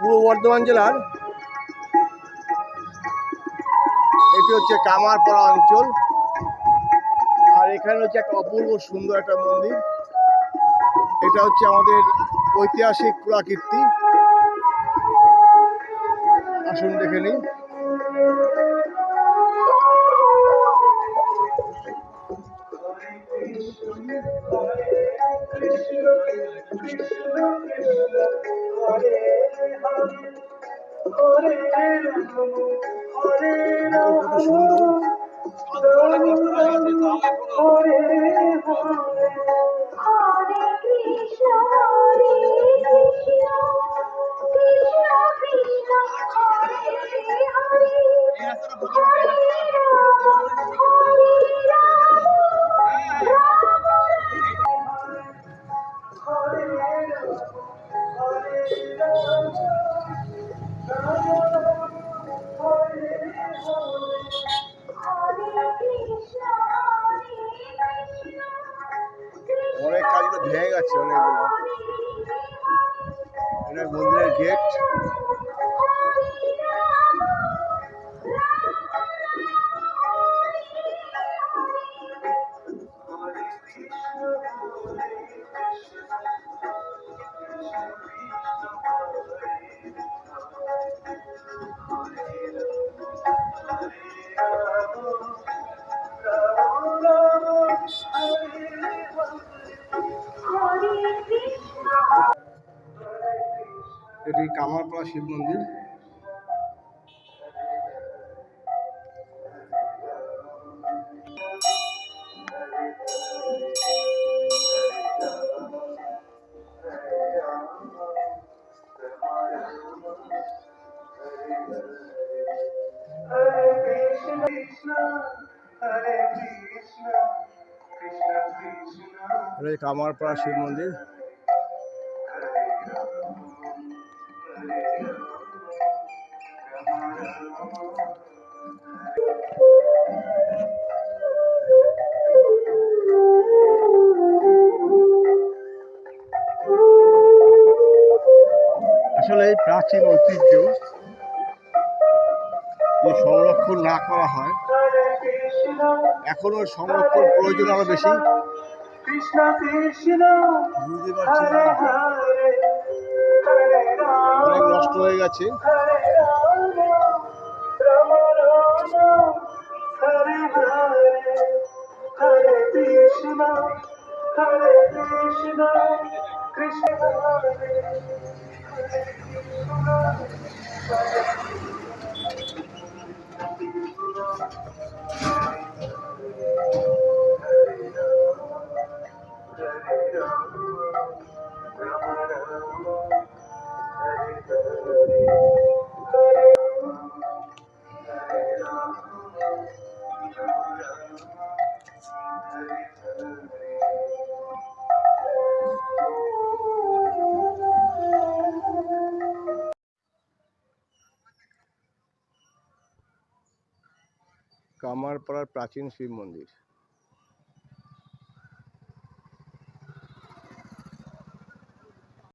পূর্ব বর্ধমান জেলার এটি হচ্ছে কামারপাড়া অঞ্চল। আর এখানে হচ্ছে একটা অপূর্ব সুন্দর একটা মন্দির। এটা হচ্ছে আমাদের ঐতিহাসিক পুরাকীর্তি। আসুন দেখে নিই। কত সুন্দর। অনেক কাজগুলো ভেঙে গেছে, অনেকগুলো। এটা মন্দিরের গেট। এটি কামারপাড়া শিব মন্দির। কামারপাড়া শিব মন্দির। আসলে এই প্রাচীন ঐতিহ্য যে সংরক্ষণ না করা হয়, এখনো সংরক্ষণ প্রয়োজন আরো বেশি। বুঝতে পারছি অনেক নষ্ট হয়ে গেছে। কামারপাড়ার প্রাচীন শিব মন্দির।